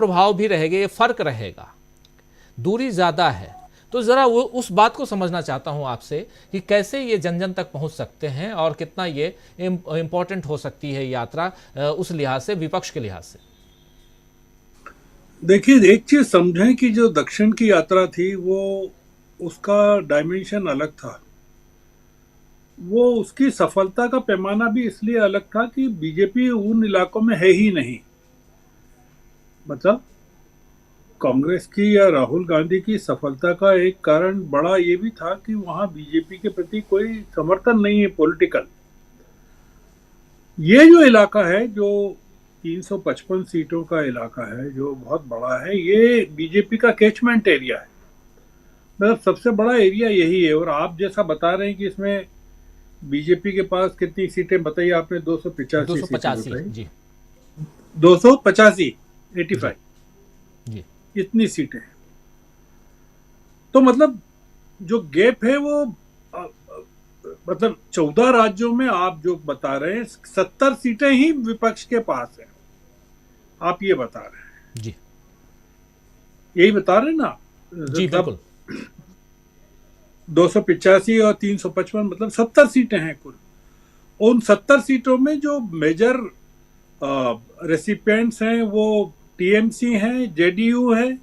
प्रभाव भी रहेगा, ये फर्क रहेगा, दूरी ज़्यादा है। तो ज़रा वो उस बात को समझना चाहता हूँ आपसे कि कैसे ये जन जन तक पहुँच सकते हैं और कितना ये इम्पोर्टेंट हो सकती है यात्रा उस लिहाज से, विपक्ष के लिहाज से। देखिए, एक चीज समझें कि जो दक्षिण की यात्रा थी वो उसका डायमेंशन अलग था। वो उसकी सफलता का पैमाना भी इसलिए अलग था कि बीजेपी उन इलाकों में है ही नहीं। मतलब कांग्रेस की या राहुल गांधी की सफलता का एक कारण बड़ा ये भी था कि वहां बीजेपी के प्रति कोई समर्थन नहीं है पॉलिटिकल। ये जो इलाका है, जो 355 सीटों का इलाका है, जो बहुत बड़ा है, ये बीजेपी का कैचमेंट एरिया है। मतलब सबसे बड़ा एरिया यही है। और आप जैसा बता रहे हैं कि इसमें बीजेपी के पास कितनी सीटें बताई आपने? 285 सीटें 285 बताई। जी। 285, 85 जी। जी। इतनी सीटें हैं। तो मतलब जो गैप है वो मतलब 14 राज्यों में आप जो बता रहे हैं 70 सीटें ही विपक्ष के पास है। आप ये बता रहे हैं, जी। यही बता रहे हैं ना? जी तब बिल्कुल। 285 और 355 मतलब 70 सीटें हैं कुल। उन 70 सीटों में जो मेजर रेसिपिएंट्स हैं वो टीएमसी हैं, जेडीयू है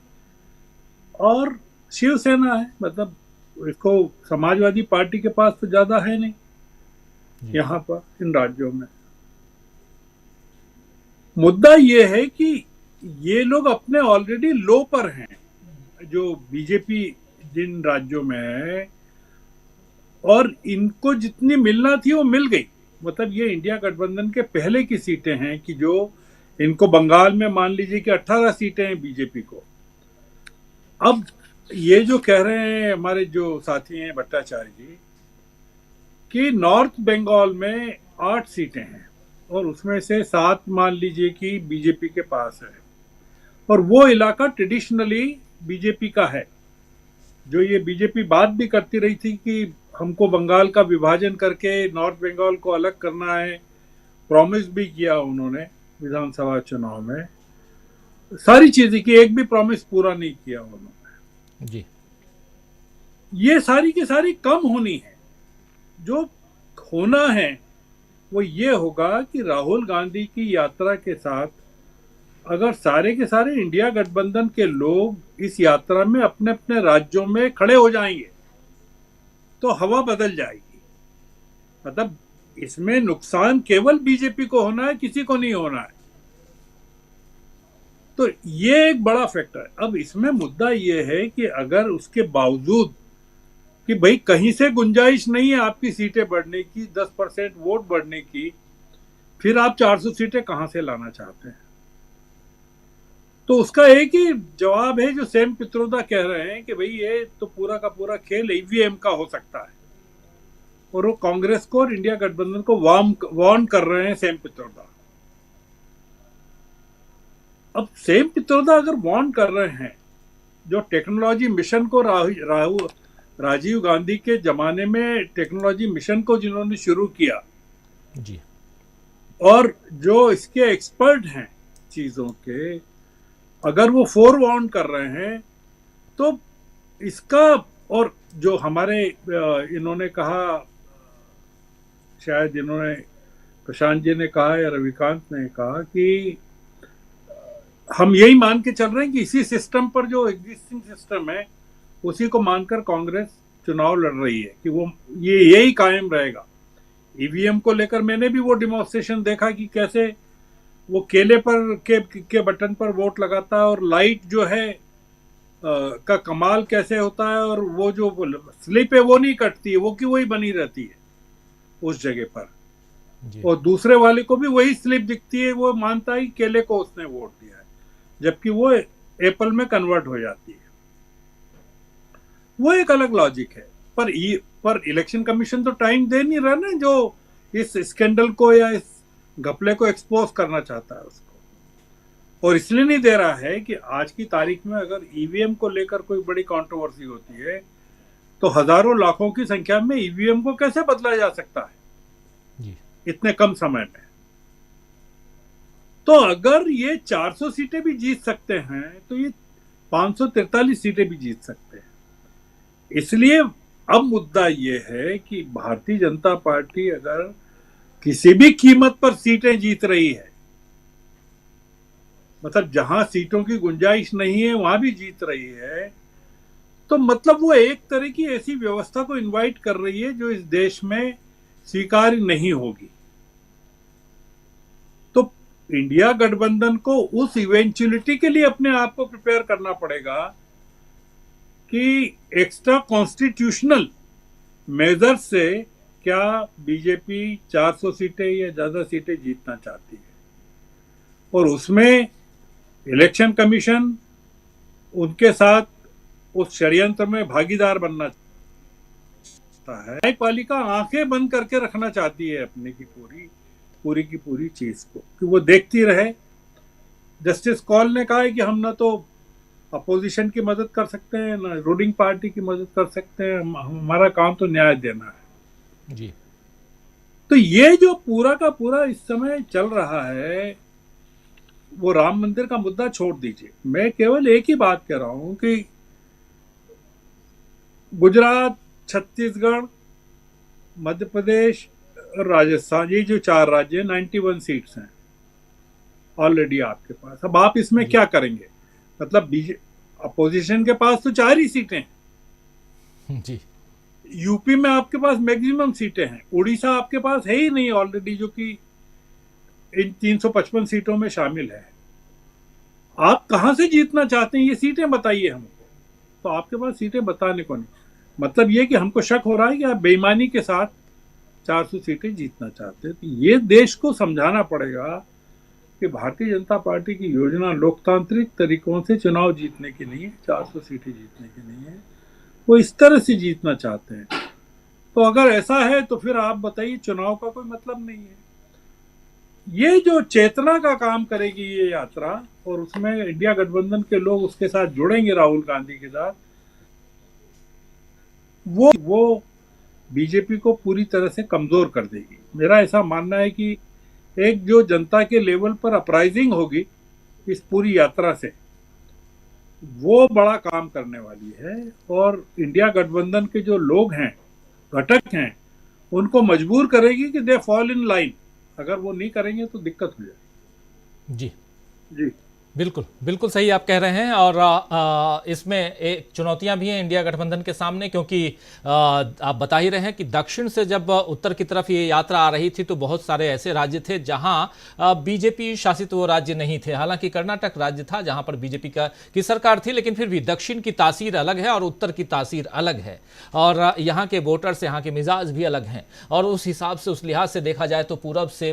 और शिवसेना है। मतलब इसको समाजवादी पार्टी के पास तो ज्यादा है नहीं जी। यहाँ पर इन राज्यों में। मुद्दा ये है कि ये लोग अपने ऑलरेडी लो पर हैं, जो बीजेपी जिन राज्यों में है, और इनको जितनी मिलना थी वो मिल गई। मतलब ये इंडिया गठबंधन के पहले की सीटें हैं कि जो इनको बंगाल में मान लीजिए कि 18 सीटें हैं बीजेपी को। अब ये जो कह रहे हैं हमारे जो साथी हैं भट्टाचार्य जी कि नॉर्थ बंगाल में 8 सीटें हैं और उसमें से 7 मान लीजिए कि बीजेपी के पास है, और वो इलाका ट्रेडिशनली बीजेपी का है। जो ये बीजेपी बात भी करती रही थी कि हमको बंगाल का विभाजन करके नॉर्थ बंगाल को अलग करना है, प्रॉमिस भी किया उन्होंने विधानसभा चुनाव में। सारी चीजें की, एक भी प्रॉमिस पूरा नहीं किया उन्होंने। जी। ये सारी की सारी कम होनी है। जो होना है वो ये होगा कि राहुल गांधी की यात्रा के साथ अगर सारे के सारे इंडिया गठबंधन के लोग इस यात्रा में अपने अपने राज्यों में खड़े हो जाएंगे तो हवा बदल जाएगी। मतलब इसमें नुकसान केवल बीजेपी को होना है, किसी को नहीं होना है। तो ये एक बड़ा फैक्टर है। अब इसमें मुद्दा ये है कि अगर उसके बावजूद कि भाई कहीं से गुंजाइश नहीं है आपकी सीटें बढ़ने की, 10% वोट बढ़ने की, फिर आप 400 सीटें कहां से लाना चाहते हैं? तो उसका एक ही जवाब है जो सेम पित्रोदा कह रहे हैं कि भाई ये तो पूरा का पूरा खेल ईवीएम का हो सकता है। और वो कांग्रेस को और इंडिया गठबंधन को वार्न कर रहे हैं सेम पित्रोदा। अब सेम पित्रोदा अगर वार्न कर रहे हैं, जो टेक्नोलॉजी मिशन को राजीव गांधी के जमाने में टेक्नोलॉजी मिशन को जिन्होंने शुरू किया, जी। और जो इसके एक्सपर्ट हैं चीजों के, अगर वो फोर वार्न कर रहे हैं तो इसका, और जो हमारे इन्होंने कहा, शायद इन्होंने प्रशांत जी ने कहा या रविकांत ने कहा कि हम यही मान के चल रहे हैं कि इसी सिस्टम पर, जो एग्जिस्टिंग सिस्टम है उसी को मानकर कांग्रेस चुनाव लड़ रही है कि वो ये यही कायम रहेगा। ईवीएम को लेकर मैंने भी वो डिमॉन्स्ट्रेशन देखा कि कैसे वो केले पर के बटन पर वोट लगाता है, और लाइट जो है का कमाल कैसे होता है, और वो जो स्लिप है वो नहीं कटती है, वो की वही बनी रहती है उस जगह पर। जी। और दूसरे वाले को भी वही स्लिप दिखती है, वो मानता है कि केले को उसने वोट दिया है, जबकि वो एप्पल में कन्वर्ट हो जाती है। वो एक अलग लॉजिक है। पर इलेक्शन कमीशन तो टाइम दे नहीं रहा ना, जो इस स्कैंडल को या इस घपले को एक्सपोज करना चाहता है उसको। और इसलिए नहीं दे रहा है कि आज की तारीख में अगर ईवीएम को लेकर कोई बड़ी कंट्रोवर्सी होती है तो हजारों लाखों की संख्या में ईवीएम को कैसे बदला जा सकता है जी। इतने कम समय में। तो अगर ये 400 सीटें भी जीत सकते हैं तो ये 543 सीटें भी जीत सकते हैं। इसलिए अब मुद्दा ये है कि भारतीय जनता पार्टी अगर किसी भी कीमत पर सीटें जीत रही है, मतलब जहां सीटों की गुंजाइश नहीं है वहां भी जीत रही है, तो मतलब वो एक तरह की ऐसी व्यवस्था को इनवाइट कर रही है जो इस देश में स्वीकार्य नहीं होगी। तो इंडिया गठबंधन को उस इवेंचुअलिटी के लिए अपने आप को प्रिपेयर करना पड़ेगा कि एक्स्ट्रा कॉन्स्टिट्यूशनल मेजर से क्या बीजेपी 400 सीटें या ज्यादा सीटें जीतना चाहती है, और उसमें इलेक्शन कमीशन उनके साथ उस षड्यंत्र में भागीदार बनना चाहता है। न्यायपालिका आंखें बंद करके रखना चाहती है अपने की पूरी चीज को, कि वो देखती रहे। जस्टिस कौल ने कहा है कि हम ना तो अपोजिशन की मदद कर सकते हैं ना रूलिंग पार्टी की मदद कर सकते हैं, हमारा काम तो न्याय देना है जी। तो ये जो पूरा का पूरा इस समय चल रहा है, वो राम मंदिर का मुद्दा छोड़ दीजिए, मैं केवल एक ही बात कह रहा हूं कि गुजरात, छत्तीसगढ़, मध्य प्रदेश और राजस्थान, ये जो 4 राज्य 91 सीट्स हैं ऑलरेडी आपके पास। अब आप इसमें क्या करेंगे? मतलब अपोजिशन के पास तो 4 ही सीटें हैं जी। यूपी में आपके पास मैक्सिमम सीटें हैं, उड़ीसा आपके पास है ही नहीं ऑलरेडी, जो कि इन 355 सीटों में शामिल है। आप कहां से जीतना चाहते हैं ये सीटें बताइए हमको। तो आपके पास सीटें बताने को नहीं, मतलब ये कि हमको शक हो रहा है कि आप बेईमानी के साथ 400 सीटें जीतना चाहते हैं। तो ये देश को समझाना पड़ेगा कि भारतीय जनता पार्टी की योजना लोकतांत्रिक तरीकों से चुनाव जीतने की नहीं है, 400 सीटें जीतने की नहीं है, वो इस तरह से जीतना चाहते हैं। तो अगर ऐसा है तो फिर आप बताइए चुनाव का कोई मतलब नहीं है। ये जो चेतना का काम करेगी ये यात्रा, और उसमें इंडिया गठबंधन के लोग उसके साथ जुड़ेंगे राहुल गांधी के साथ, वो बीजेपी को पूरी तरह से कमजोर कर देगी। मेरा ऐसा मानना है कि एक जो जनता के लेवल पर अपराइजिंग होगी इस पूरी यात्रा से, वो बड़ा काम करने वाली है। और इंडिया गठबंधन के जो लोग हैं, घटक हैं, उनको मजबूर करेगी कि दे फॉल इन लाइन। अगर वो नहीं करेंगे तो दिक्कत हो जाएगी। जी जी बिल्कुल बिल्कुल सही आप कह रहे हैं। और इसमें एक चुनौतियां भी हैं इंडिया गठबंधन के सामने, क्योंकि आप बता ही रहे हैं कि दक्षिण से जब उत्तर की तरफ ये यात्रा आ रही थी तो बहुत सारे ऐसे राज्य थे जहां बीजेपी शासित वो राज्य नहीं थे। हालांकि कर्नाटक राज्य था जहां पर बीजेपी की सरकार थी, लेकिन फिर भी दक्षिण की तासीर अलग है और उत्तर की तासीर अलग है, और यहाँ के वोटर्स, यहाँ के मिजाज भी अलग हैं। और उस हिसाब से, उस लिहाज से देखा जाए तो पूरब से